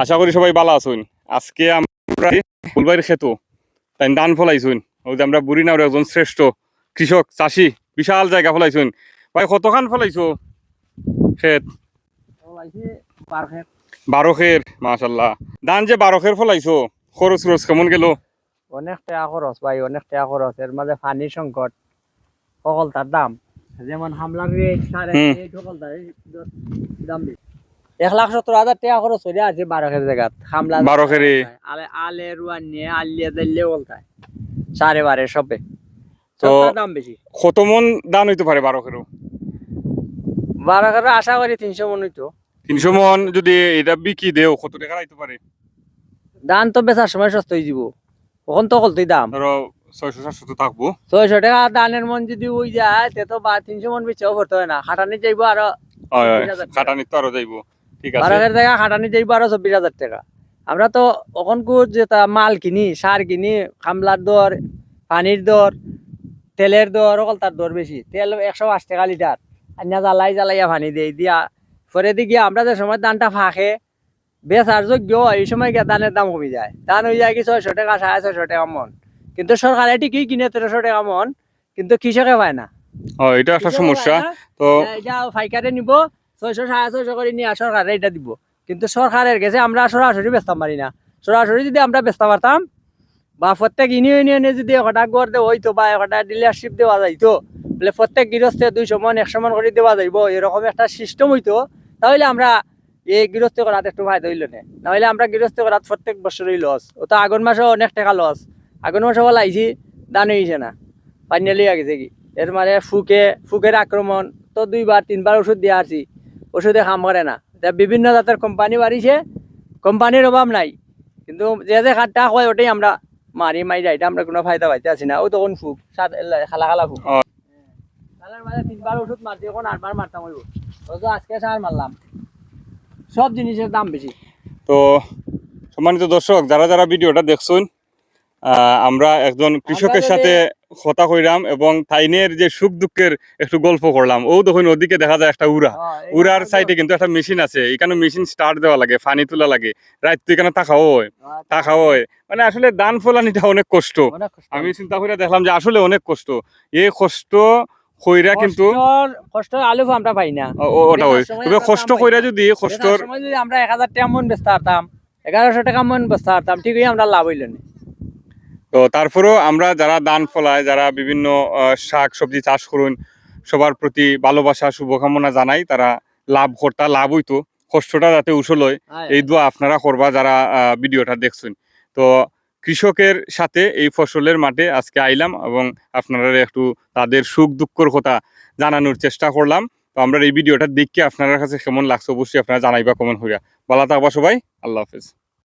আশা করি সবাই ভালো আছেন। আজকে আমরা ফুলবাড়ির ক্ষেত তাই ধান ফলাইছুন। ওই যে আমরা বুড়িনার একজন শ্রেষ্ঠ কৃষক চাষি, বিশাল জায়গা ফলাইছুন। ভাই কতখান ফলাইছো ক্ষেত? 12 খের, মাশাল্লাহ। ধান যে 12 খের ফলাইছো, খরচ রোজ কেমন গেল? অনেক টাকা খরচ ভাই, অনেক টাকা খরচ। এর মাঝে পানির সংকট, সকলটার দাম যেমন হামলার রেট দাম 1,70,000 টাকা খরচ হয়ে আছে 12 খের জায়গা। হামলা 12 খেরে আলে রুয়ান নিয়ে আলিয়া দিলে বলতায় 12.5 সবে। তো দাম বেশি। কত মন ধান হইতে পারে 12 খেরও? 12 খের আশা করি 300 মন হইতো। 300 মন যদি এটা বিক্রি দেও কত টাকা আইতে পারে? ধান তো বেচার সময় সস্তা হয়ে যাব, কখন তো কলতেই দাম। ধরো 600-700 তো থাকবো। 600 টাকা ধানের মন যদি ওই যায় তে তো 300 মন বেচাও করতে হয় না, খাটানি যাইবো আরো। খাটানি তো আরো যাইবো। ঠিক 12 আছে। খের জায়গা খাটানি যাইবো আরো 24,000 টাকা। আমরা তো এখন যেটা মাল কিনি, সার কিনি, খামলার দর, পানির দর, তেলের দর, তার দর বেশি। তেল 108 টাকা লিটার, আর জ্বালাইয়া পানি দেই দিয়া পরে দিকে আমরা যে সময় ধানটা ফাঁকে বেচার যোগ্য এই সময় গিয়ে ধানের দাম কমে যায়। ধান হয়ে যায় কি 600 টাকা, 650 টাকা মন। কিন্তু সরকার ঠিকই কিনে 1300 টাকা মন, কিন্তু কৃষকে পায় না। এটা একটা সমস্যা। তো এটা ফাইকারে নিব 600 650 করে নিয়ে সরকারে এটা দিব, কিন্তু সরকারের কাছে আমরা সরাসরি বেচতাম পারি না। সরাসরি যদি আমরা বেচতে পারতাম বা প্রত্যেক ইউনিয়নে যদি একটা গড় দেওয়া হইতো বা একটা ডিলারশিপ দেওয়া যাইতো, বলে প্রত্যেক গৃহস্থে 200 মন 100 মন করে দেওয়া যাইব, এরকম একটা সিস্টেম হইতো, তাহলে আমরা এই গৃহস্থ করাত একটু ফায়দা হইল না। নাহলে আমরা গৃহস্থ করাত প্রত্যেক বছরই লস। ও তো আগুন মাসেও অনেক টাকা লস। আগুন মাসে বলা আইছি দান হয়েছে না, পানি লিয়ে গেছে কি। এর মানে ফুকের আক্রমণ তো 2বার 3বার ওষুধ দিয়ে আসছি, ওষুধে কাম করে না। বিভিন্ন জাতের কোম্পানি বাড়িছে, কোম্পানির অভাব নাই, কিন্তু যে খাটটা হয় ওটাই আমরা মারি এটা আমরা কোনো ফায়দা পাইতে আছি না। ও তখন ফুক খালা ফুক খালার মাঝে 3বার ওষুধ মারছি, এখন 8বার মারতাম হইব। তো আজকে 4 মারলাম। সব জিনিসের দাম বেশি। তো সম্মানিত দর্শক, যারা যারা ভিডিওটা দেখছেন, আমরা একজন কৃষকের সাথে কথা কইলাম এবং তাইনের যে সুখ দুঃখের একটু গল্প করলাম। ও দেখুন ওদিকে দেখা যায় একটা উড়ার সাইডে কিন্তু একটা মেশিন আছে। এখানে মেশিন স্টার্ট দেওয়া লাগে, পানি তোলা লাগে, রাত তো এখানে থাকাও হয়। মানে আসলে ধান ফলানিটা অনেক কষ্ট। আমি চিন্তা করে দেখলাম যে আসলে অনেক কষ্ট। এই কষ্ট কইরা কিন্তু কষ্ট আলু আমরা পাই না। ওটা হয়, তবে কষ্ট কইরা যদি কষ্টর যদি আমরা 1000 টাকা মন বেচতে পারতাম, 1100 টাকা মন বেচতে পারতাম, ঠিকই আমরা লাভ হইল না। তো তারপরেও আমরা যারা ধান ফলায়, যারা বিভিন্ন শাক সবজি চাষ করুন, সবার প্রতি ভালোবাসা শুভকামনা জানাই। তারা লাভ হইতো, কষ্টটা যাতে উসল হয়, এই দোয়া আপনারা করবা যারা ভিডিওটা দেখছেন। তো কৃষকের সাথে এই ফসলের মাঠে আজকে আইলাম এবং আপনারা একটু তাদের সুখ দুঃখের কথা জানানোর চেষ্টা করলাম। তো আমরা এই ভিডিওটা দেখে আপনার কাছে কেমন লাগছে অবশ্যই আপনারা জানাইবা কমেন্ট হইয়া। ভালো থাকবা সবাই, আল্লাহ হাফেজ।